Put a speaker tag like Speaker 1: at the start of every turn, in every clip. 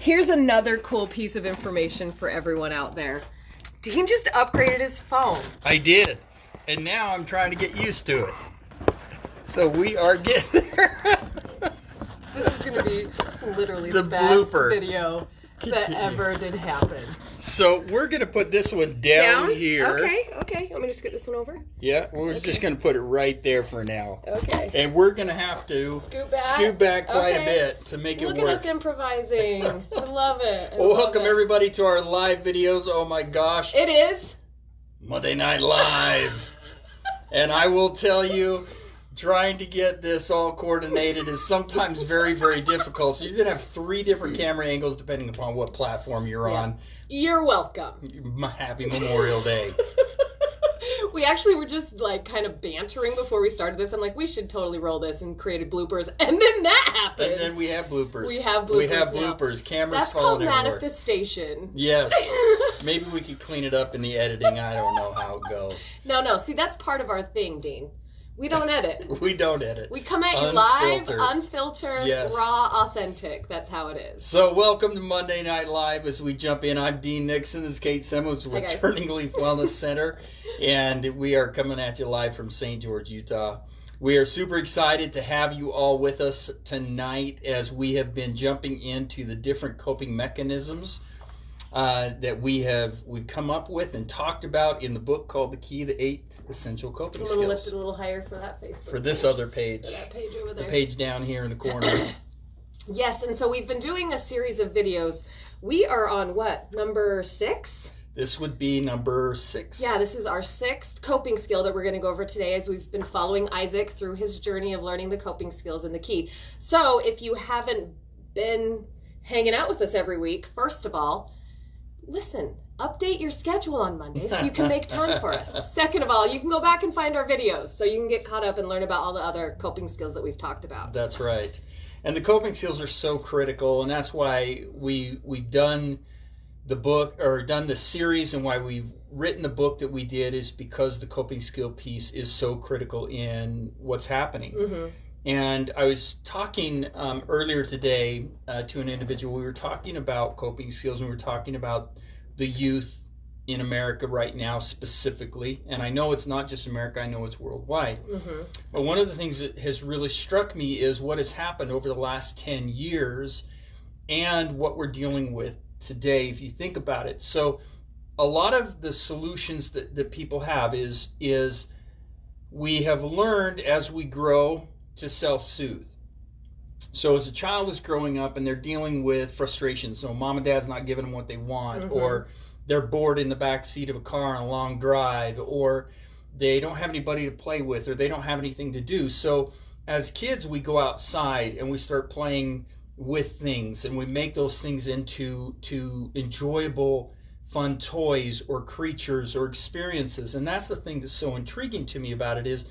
Speaker 1: Here's another cool piece of information for everyone out there. Dean just upgraded his phone.
Speaker 2: I did. And now I'm trying to get used to it. So we are getting there.
Speaker 1: This is going to be literally the best
Speaker 2: blooper
Speaker 1: video that ever did happen.
Speaker 2: So we're going to put this one down here.
Speaker 1: Okay. Want me to scoot this one over?
Speaker 2: Yeah, we're just going to put it right there for now.
Speaker 1: Okay.
Speaker 2: And we're going to have to scoot back quite a bit to make it work.
Speaker 1: Look at us improvising. I love it.
Speaker 2: Well, welcome everybody to our live videos. Oh my gosh.
Speaker 1: It is
Speaker 2: Monday Night Live. And I will tell you, trying to get this all coordinated is sometimes very, very difficult. So you're going to have 3 different camera angles depending upon what platform you're on.
Speaker 1: You're welcome.
Speaker 2: Happy Memorial Day.
Speaker 1: We actually were just like kind of bantering before we started this. I'm like, we should totally roll this and create bloopers. And then that happened.
Speaker 2: And then we have bloopers.
Speaker 1: We have bloopers now.
Speaker 2: Cameras
Speaker 1: That's called manifestation.
Speaker 2: Yes. Maybe we could clean it up in the editing. I don't know how it goes.
Speaker 1: No. See, that's part of our thing, Dean. We don't edit.
Speaker 2: We don't edit.
Speaker 1: We come at you live, unfiltered, raw, authentic. That's how it is.
Speaker 2: So welcome to Monday Night Live as we jump in. I'm Dean Nixon. This is Kate Semmens with TurningLeaf Wellness Center. And we are coming at you live from St. George, Utah. We are super excited to have you all with us tonight as we have been jumping into the different coping mechanisms that we've come up with and talked about in the book called The Key, the 8 Essential Coping Skills.
Speaker 1: I'm going to lift it a little higher for that Facebook
Speaker 2: For this other page.
Speaker 1: For that page over there.
Speaker 2: The page down here in the corner.
Speaker 1: Yes, and so we've been doing a series of videos. We are on what, number 6?
Speaker 2: This would be number 6.
Speaker 1: Yeah, this is our 6th coping skill that we're going to go over today as we've been following Isaac through his journey of learning the coping skills and the key. So if you haven't been hanging out with us every week, first of all, listen, update your schedule on Monday so you can make time for us. Second of all, you can go back and find our videos so you can get caught up and learn about all the other coping skills that we've talked about.
Speaker 2: That's right. And the coping skills are so critical, and that's why we've done the book, or done the series, and why we've written the book that we did is because the coping skill piece is so critical in what's happening. Mm-hmm. And I was talking earlier today to an individual. We were talking about coping skills, and we were talking about the youth in America right now specifically. And I know it's not just America, I know it's worldwide. Mm-hmm. But one of the things that has really struck me is what has happened over the last 10 years and what we're dealing with today, if you think about it. So a lot of the solutions that people have is we have learned as we grow to self-soothe. So as a child is growing up and they're dealing with frustration, so mom and dad's not giving them what they want, mm-hmm. or they're bored in the back seat of a car on a long drive, or they don't have anybody to play with, or they don't have anything to do. So as kids, we go outside and we start playing with things, and we make those things into enjoyable, fun toys or creatures or experiences. And that's the thing that's so intriguing to me about it is,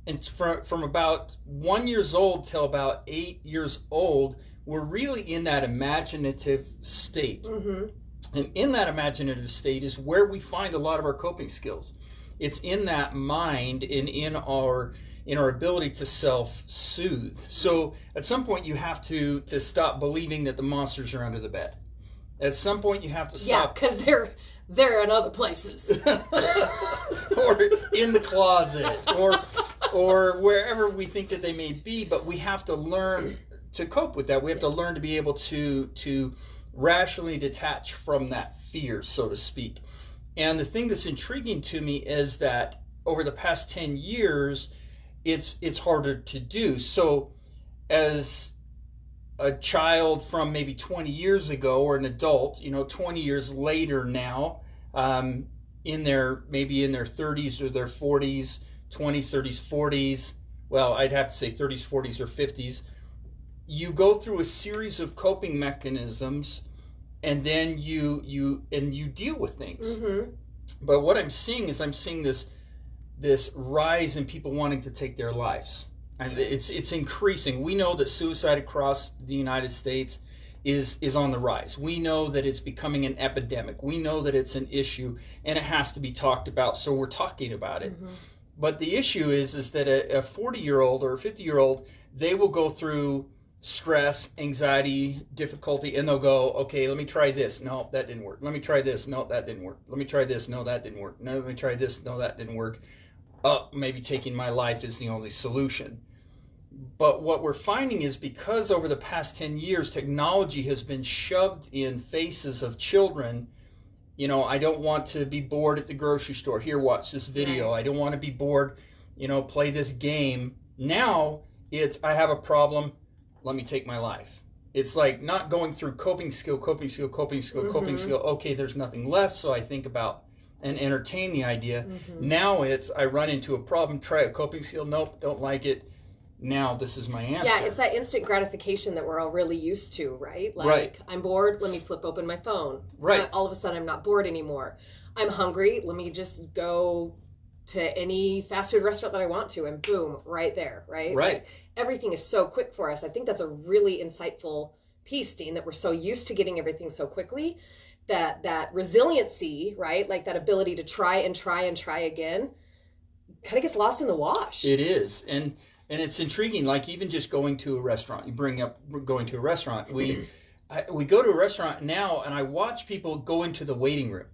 Speaker 2: and from about 1 year old till about 8 years old, we're really in that imaginative state. Mm-hmm. And in that imaginative state is where we find a lot of our coping skills. It's in that mind and in our ability to self-soothe. So at some point you have to stop believing that the monsters are under the bed. At some point you have to stop.
Speaker 1: Yeah, because they're in other places.
Speaker 2: Or in the closet, or wherever we think that they may be, but we have to learn to cope with that. We have to learn to be able to rationally detach from that fear, so to speak. And the thing that's intriguing to me is that over the past 10 years, it's harder to do. So as a child from maybe 20 years ago, or an adult, 20 years later now, in their 30s or their 40s, 20s, 30s, 40s, well, I'd have to say 30s, 40s, or 50s, you go through a series of coping mechanisms, and then you deal with things. Mm-hmm. But what I'm seeing is this rise in people wanting to take their lives. I mean, it's increasing. We know that suicide across the United States is on the rise. We know that it's becoming an epidemic. We know that it's an issue, and it has to be talked about, so we're talking about it. Mm-hmm. But the issue is that a 40-year-old or a 50-year-old, they will go through stress, anxiety, difficulty, and they'll go, okay, let me try this. No, that didn't work. Let me try this. No, that didn't work. Let me try this. No, that didn't work. No, let me try this. No, that didn't work. Oh, maybe taking my life is the only solution. But what we're finding is because over the past 10 years, technology has been shoved in faces of children. You know, I don't want to be bored at the grocery store. Here, watch this video.
Speaker 1: Right.
Speaker 2: I don't want to be bored, you know, play this game. Now it's, I have a problem. Let me take my life. It's like not going through coping skill. Okay, there's nothing left, so I think about and entertain the idea. Now it's, I run into a problem, try a coping skill. Nope, don't like it. Now this is my answer.
Speaker 1: Yeah, it's that instant gratification that we're all really used to, right? Like,
Speaker 2: right.
Speaker 1: I'm bored, let me flip open my phone.
Speaker 2: Right.
Speaker 1: All of a sudden, I'm not bored anymore. I'm hungry, let me just go to any fast food restaurant that I want to, and boom, right there, right?
Speaker 2: Right.
Speaker 1: Like, everything is so quick for us. I think that's a really insightful piece, Dean, that we're so used to getting everything so quickly, that resiliency, right? Like that ability to try and try and try again kind of gets lost in the wash.
Speaker 2: It is. And it's intriguing, like even just going to a restaurant. You bring up going to a restaurant. We go to a restaurant now, and I watch people go into the waiting room.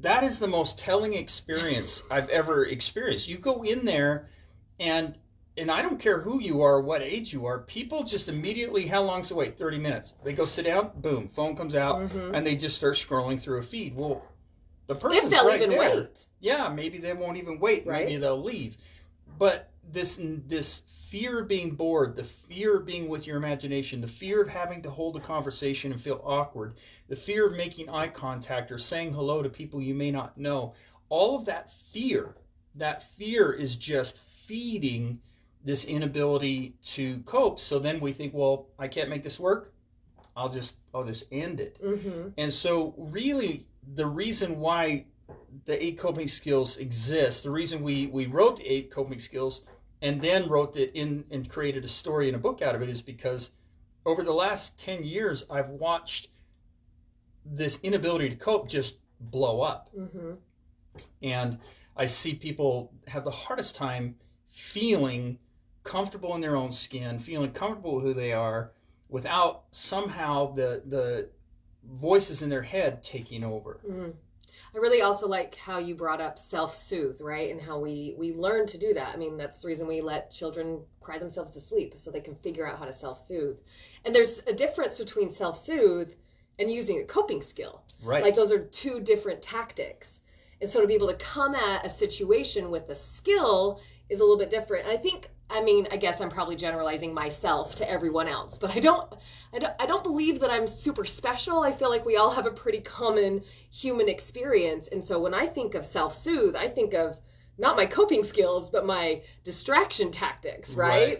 Speaker 2: That is the most telling experience I've ever experienced. You go in there, and I don't care who you are, what age you are, people just immediately, how long's the wait? 30 minutes. They go sit down, boom, phone comes out, and they just start scrolling through a feed. Well, the person's
Speaker 1: if they'll
Speaker 2: right
Speaker 1: even
Speaker 2: there.
Speaker 1: Wait.
Speaker 2: Yeah, maybe they won't even wait.
Speaker 1: Right?
Speaker 2: Maybe they'll leave. But this fear of being bored, the fear of being with your imagination, the fear of having to hold a conversation and feel awkward, the fear of making eye contact or saying hello to people you may not know, all of that fear is just feeding this inability to cope. So then we think, well, I can't make this work. I'll just end it. And so really the reason why the 8 coping skills exist, the reason we wrote the 8 coping skills and then wrote it in and created a story and a book out of it is because over the last 10 years, I've watched this inability to cope just blow up. And I see people have the hardest time feeling comfortable in their own skin, feeling comfortable with who they are without somehow the voices in their head taking over.
Speaker 1: I really also like how you brought up self-soothe, right? And how we learn to do that. I mean, that's the reason we let children cry themselves to sleep, so they can figure out how to self-soothe. And there's a difference between self-soothe and using a coping skill.
Speaker 2: Right.
Speaker 1: Like those are 2 different tactics. And so to be able to come at a situation with a skill is a little bit different. And I guess I'm probably generalizing myself to everyone else, but I don't believe that I'm super special. I feel like we all have a pretty common human experience. And so when I think of self-soothe, I think of not my coping skills, but my distraction tactics, right?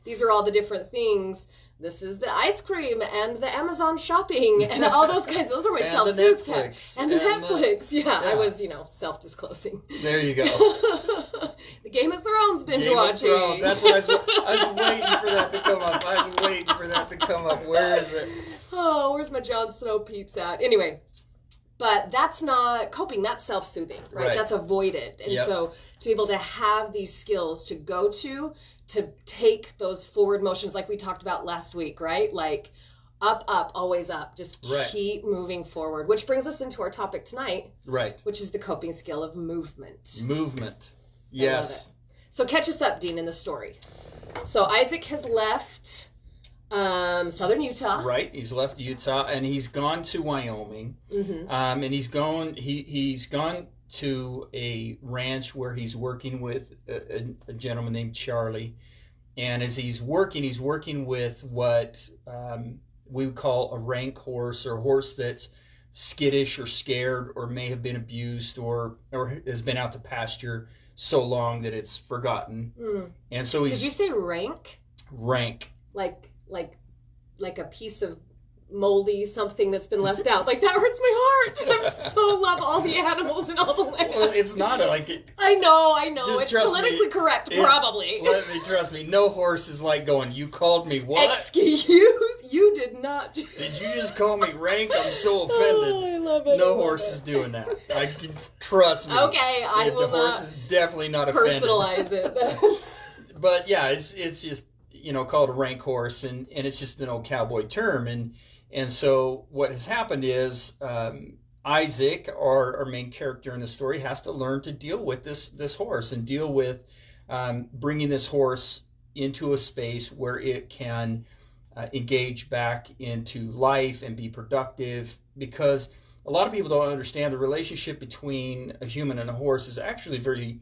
Speaker 1: These are all the different things. This is the ice cream and the Amazon shopping and all those kinds. Those are my self-soothe tactics. And the Netflix. Yeah, I was, self-disclosing.
Speaker 2: There you go.
Speaker 1: The Game of Thrones binge
Speaker 2: Game
Speaker 1: watching.
Speaker 2: Of Thrones. That's what I was waiting for that to come up. I was waiting for that to come up. Where is it?
Speaker 1: Oh, where's my Jon Snow peeps at? Anyway, but that's not coping. That's self-soothing, right? That's avoided. And so to be able to have these skills to go to take those forward motions like we talked about last week, right? Like up, always up. Just keep moving forward, which brings us into our topic tonight, which is the coping skill of movement.
Speaker 2: Yes.
Speaker 1: So catch us up, Dean, in the story. So Isaac has left southern Utah. Right.
Speaker 2: He's left Utah and he's gone to Wyoming. And he's gone to a ranch where he's working with a gentleman named Charlie. And as he's working with what we would call a rank horse, or a horse that's skittish or scared or may have been abused or has been out to pasture so long that it's forgotten. And so
Speaker 1: Did you say rank?
Speaker 2: Rank.
Speaker 1: Like a piece of moldy something that's been left out. Like, that hurts my heart. I so love all the animals and all the land.
Speaker 2: Well, it's not like it.
Speaker 1: I know.
Speaker 2: Just
Speaker 1: it's politically correct, probably.
Speaker 2: Trust me, no horse is like going, you called me what?
Speaker 1: Excuse, you did not.
Speaker 2: Did you just call me rank? I'm so offended.
Speaker 1: Oh, I love it.
Speaker 2: No horse is doing that. I can trust me.
Speaker 1: Okay, I will
Speaker 2: not. The horse is definitely not offended.
Speaker 1: Personalize it.
Speaker 2: But yeah, it's just, called a rank horse, and it's just an old cowboy term. And so what has happened is Isaac, our main character in the story, has to learn to deal with this horse and deal with bringing this horse into a space where it can engage back into life and be productive, because a lot of people don't understand the relationship between a human and a horse is actually very,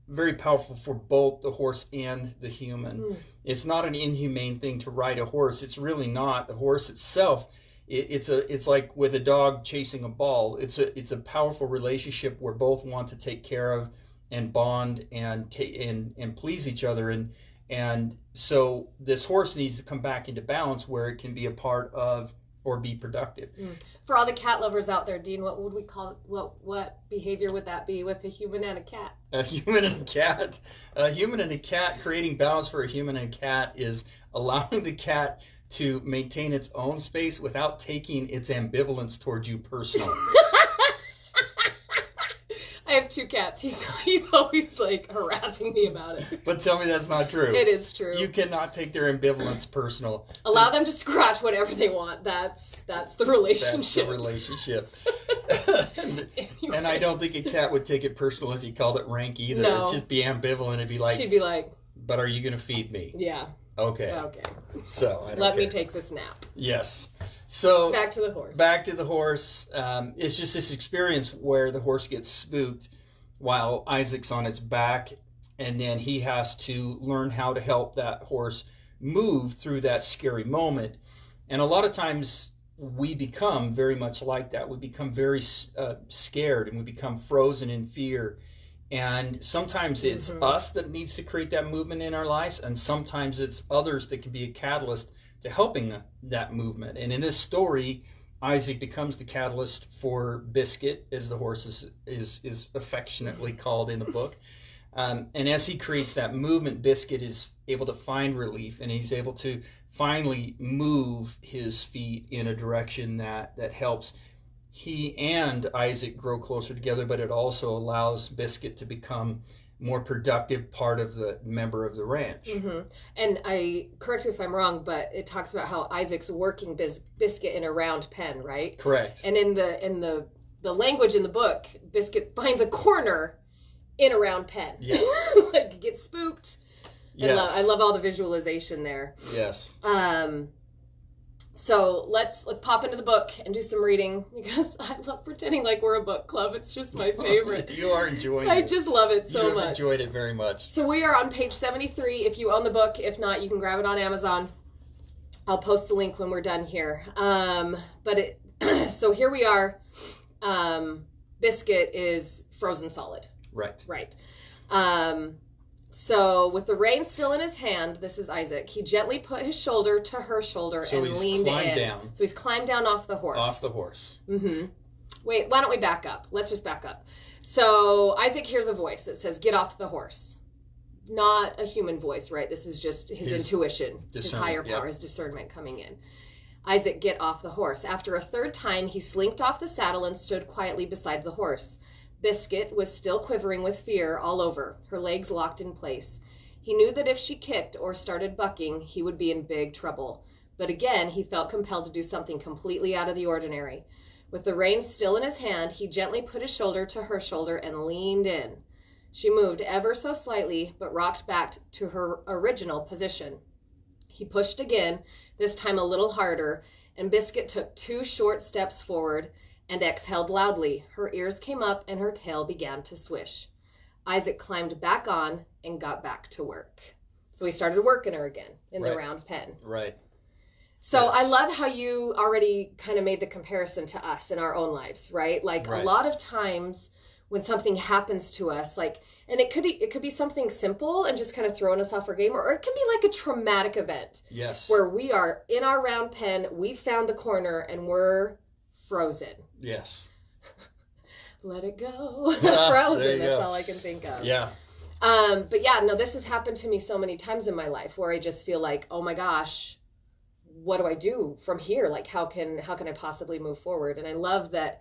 Speaker 2: very powerful for both the horse and the human. It's not an inhumane thing to ride a horse. It's really not. The horse itself, it's like with a dog chasing a ball. It's a powerful relationship where both want to take care of and bond and please each other, and so this horse needs to come back into balance where it can be a part of or be productive.
Speaker 1: For all the cat lovers out there, Dean, what would we call it? What behavior would that be with a human and a cat?
Speaker 2: A human and a cat. A human and a cat, creating balance for a human and a cat is allowing the cat to maintain its own space without taking its ambivalence towards you personally.
Speaker 1: I have 2 cats. He's always like harassing me about it.
Speaker 2: But tell me that's not true.
Speaker 1: It is true.
Speaker 2: You cannot take their ambivalence personal.
Speaker 1: Allow them to scratch whatever they want. That's the relationship.
Speaker 2: That's the relationship. And I don't think a cat would take it personal if you called it rank either.
Speaker 1: No.
Speaker 2: It's just be ambivalent. It'd be like,
Speaker 1: she'd be like,
Speaker 2: but are you going to feed me?
Speaker 1: yeah.
Speaker 2: Okay. So I don't
Speaker 1: Let
Speaker 2: care.
Speaker 1: me take this nap.
Speaker 2: Yes. So
Speaker 1: back to the horse.
Speaker 2: Back to the horse. It's just this experience where the horse gets spooked while Isaac's on its back, and then he has to learn how to help that horse move through that scary moment. And a lot of times we become very much like that. We become very scared, and we become frozen in fear. And sometimes it's us that needs to create that movement in our lives, and sometimes it's others that can be a catalyst to helping that movement. And in this story, Isaac becomes the catalyst for Biscuit, as the horse is affectionately called in the book. And as he creates that movement, Biscuit is able to find relief, and he's able to finally move his feet in a direction that helps he and Isaac grow closer together, but it also allows Biscuit to become more productive part of the member of the ranch. And
Speaker 1: correct me if I'm wrong, but it talks about how Isaac's working Biscuit in a round pen, right?
Speaker 2: Correct.
Speaker 1: And in the language in the book, Biscuit finds a corner in a round pen.
Speaker 2: Yes.
Speaker 1: Like, gets spooked.
Speaker 2: Yes.
Speaker 1: I love all the visualization there.
Speaker 2: Yes.
Speaker 1: So let's pop into the book and do some reading, because I love pretending like we're a book club. It's just my favorite.
Speaker 2: You are enjoying it.
Speaker 1: I just love it so much.
Speaker 2: You've enjoyed it very much.
Speaker 1: So we are on page 73 if you own the book. If not, you can grab it on Amazon. I'll post the link when we're done here. So here we are. Biscuit is frozen solid.
Speaker 2: Right.
Speaker 1: So with the reins still in his hand, this is Isaac, he gently put his shoulder to her shoulder and leaned in.
Speaker 2: Down.
Speaker 1: So he's climbed down off the horse. Wait, why don't we back up? Let's just back up. So Isaac hears a voice that says, "Get off the horse." Not a human voice, right? This is just his intuition, his higher power, his discernment coming in. Isaac, get off the horse. After a 3rd time, he slinked off the saddle and stood quietly beside the horse. Biscuit was still quivering with fear all over, her legs locked in place. He knew that if she kicked or started bucking, he would be in big trouble. But again, he felt compelled to do something completely out of the ordinary. With the reins still in his hand, he gently put his shoulder to her shoulder and leaned in. She moved ever so slightly, but rocked back to her original position. He pushed again, this time a little harder, and Biscuit took 2 short steps forward and exhaled loudly. Her ears came up and her tail began to swish. Isaac climbed back on and got back to work. So he started working her again in the round pen.
Speaker 2: Right.
Speaker 1: So yes. I love how you already kind of made the comparison to us in our own lives, right? Like a lot of times when something happens to us, like, and it could be something simple and just kind of throwing us off our game, or it can be like a traumatic event.
Speaker 2: Yes.
Speaker 1: Where we are in our round pen, we found the corner and we're frozen.
Speaker 2: Yes.
Speaker 1: Let it go. Frozen. That's all I can think of.
Speaker 2: Yeah.
Speaker 1: But yeah, no, this has happened to me so many times in my life where I just feel like, oh my gosh, what do I do from here? Like, how can I possibly move forward? And I love that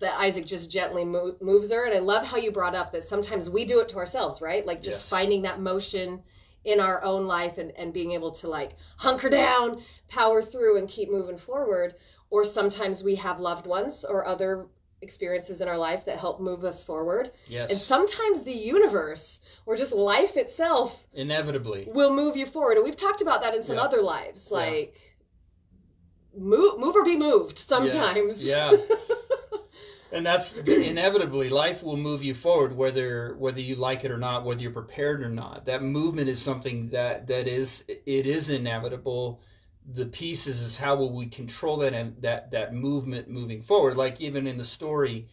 Speaker 1: Isaac just gently moves her. And I love how you brought up that sometimes we do it to ourselves, right? Like just finding that motion in our own life and being able to like hunker down, power through, and keep moving forward. Or sometimes we have loved ones or other experiences in our life that help move us forward.
Speaker 2: Yes.
Speaker 1: And sometimes the universe or just life itself
Speaker 2: inevitably
Speaker 1: will move you forward. And we've talked about that in some other lives, like move or be moved sometimes.
Speaker 2: Yes. Yeah. And that's inevitably, life will move you forward, whether you like it or not, whether you're prepared or not. That movement is something that is inevitable. The piece is how will we control that and that movement moving forward. Like even in the story,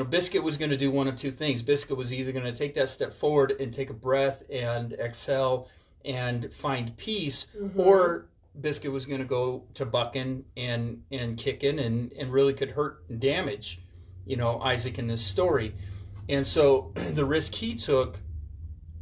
Speaker 2: Biscuit was going to do one of two things. Biscuit was either going to take that step forward and take a breath and exhale and find peace, or Biscuit was going to go to bucking and kicking and really could hurt and damage, Isaac in this story. And so the risk he took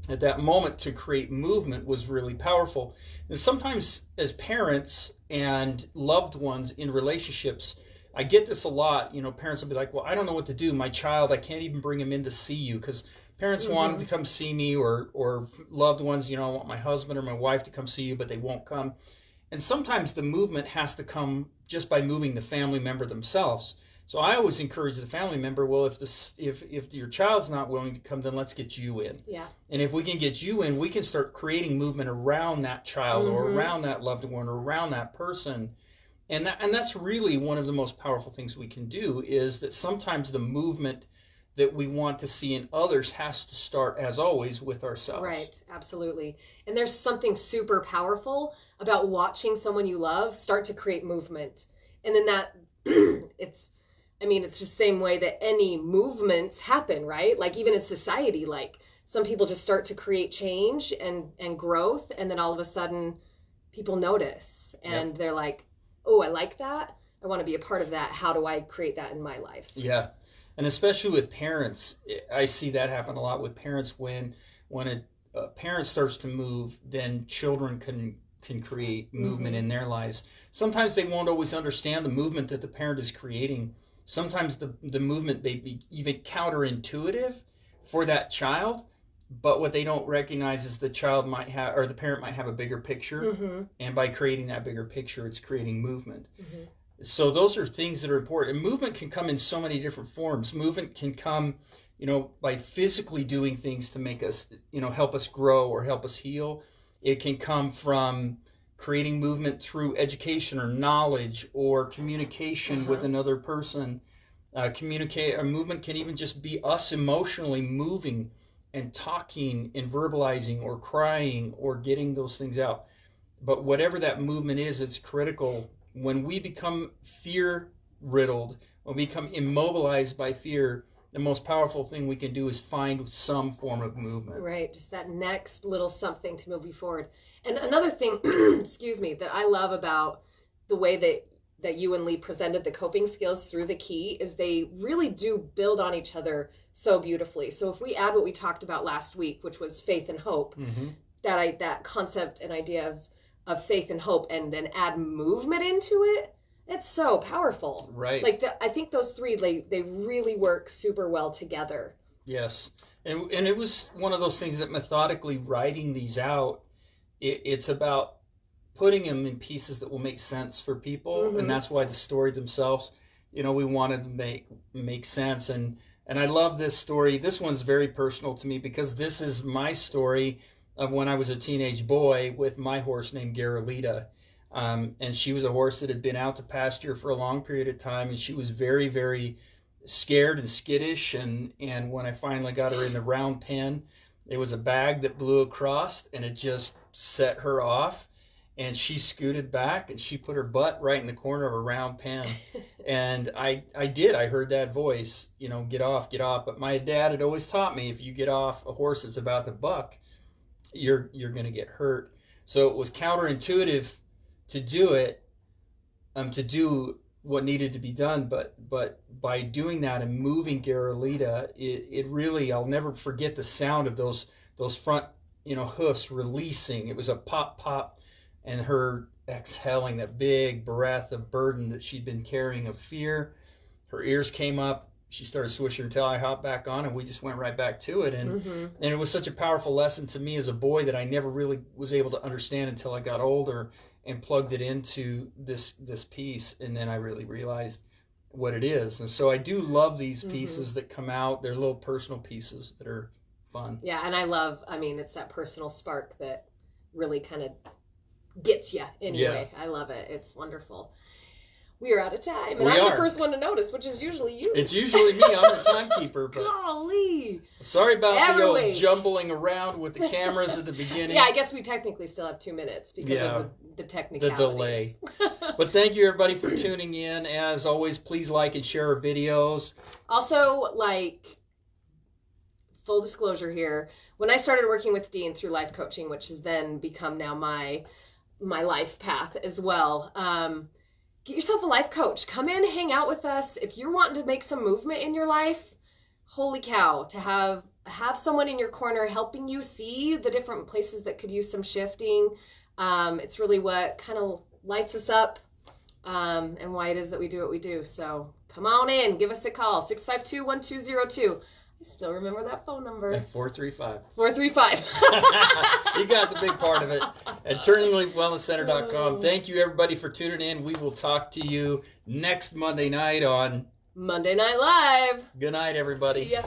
Speaker 2: at that moment to create movement was really powerful. And sometimes as parents and loved ones in relationships, I get this a lot. Parents will be like, well, I don't know what to do. My child, I can't even bring him in to see you, because parents want him to come see me, or loved ones, I want my husband or my wife to come see you, but they won't come. And sometimes the movement has to come just by moving the family member themselves. So I always encourage the family member, well, if your child's not willing to come, then let's get you in.
Speaker 1: Yeah.
Speaker 2: And if we can get you in, we can start creating movement around that child or around that loved one or around that person. And that's really one of the most powerful things we can do, is that sometimes the movement that we want to see in others has to start, as always, with ourselves.
Speaker 1: Right, absolutely. And there's something super powerful about watching someone you love start to create movement. And then that, it's just the same way that any movements happen, right? Like even in society, like some people just start to create change and growth, and then all of a sudden people notice and they're like, oh, I like that. I want to be a part of that. How do I create that in my life?
Speaker 2: Yeah. And especially with parents, I see that happen a lot with parents. When a parent starts to move, then children can create movement in their lives. Sometimes they won't always understand the movement that the parent is creating. Sometimes the movement may be even counterintuitive for that child, but what they don't recognize is the child might have, or the parent might have, a bigger picture, and by creating that bigger picture, it's creating movement. So those are things that are important. And movement can come in so many different forms. Movement can come, by physically doing things to make us, help us grow or help us heal. It can come from creating movement through education or knowledge or communication with another person. Movement can even just be us emotionally moving and talking and verbalizing or crying or getting those things out. But whatever that movement is, it's critical. When we become fear-riddled, when we become immobilized by fear, the most powerful thing we can do is find some form of movement.
Speaker 1: Right, just that next little something to move you forward. And another thing, excuse me, that I love about the way that you and Lee presented the coping skills through the key is they really do build on each other so beautifully. So if we add what we talked about last week, which was faith and hope, that concept and idea of faith and hope, and then add movement into it, it's so powerful.
Speaker 2: Right.
Speaker 1: Like I think those three, they really work super well together.
Speaker 2: Yes. And it was one of those things that methodically writing these out, it's about putting them in pieces that will make sense for people. And that's why the story themselves, we wanted to make sense. And I love this story. This one's very personal to me because this is my story of when I was a teenage boy with my horse named Garolita. And she was a horse that had been out to pasture for a long period of time, and she was very, very scared and skittish. And when I finally got her in the round pen, there was a bag that blew across, and it just set her off. And she scooted back, and she put her butt right in the corner of a round pen. And I heard that voice, get off. But my dad had always taught me, if you get off a horse that's about to buck, you're going to get hurt. So it was counterintuitive to do it, to do what needed to be done. But by doing that and moving Garolita, it really, I'll never forget the sound of those front, hoofs releasing. It was a pop, pop, and her exhaling that big breath of burden that she'd been carrying of fear. Her ears came up. she started swishing her tail. I hopped back on, and we just went right back to it. And it was such a powerful lesson to me as a boy that I never really was able to understand until I got older and plugged it into this piece. And then I really realized what it is. And so I do love these pieces that come out. They're little personal pieces that are fun.
Speaker 1: Yeah, and I mean, it's that personal spark that really kind of gets you anyway. Yeah. I love it. It's wonderful. We are out of time, and I'm the first one to notice, which is usually you. It's usually me. I'm the timekeeper. But
Speaker 2: golly. Sorry about the old jumbling around with the cameras at the beginning.
Speaker 1: Yeah, I guess we technically still have 2 minutes because of the technicalities.
Speaker 2: The delay. But thank you, everybody, for tuning in. As always, please like and share our videos.
Speaker 1: Also, like, full disclosure here, when I started working with Dean through life coaching, which has then become now my life path as well, get yourself a life coach. Come in, hang out with us. If you're wanting to make some movement in your life, holy cow, to have someone in your corner helping you see the different places that could use some shifting. It's really what kind of lights us up and why it is that we do what we do. So come on in, give us a call, 652-1202. I still remember that phone number.
Speaker 2: 435.
Speaker 1: 435.
Speaker 2: You got the big part of it. At TurningLeafWellnessCenter.com. Thank you, everybody, for tuning in. We will talk to you next Monday night on
Speaker 1: Monday Night Live.
Speaker 2: Good night, everybody.
Speaker 1: See ya.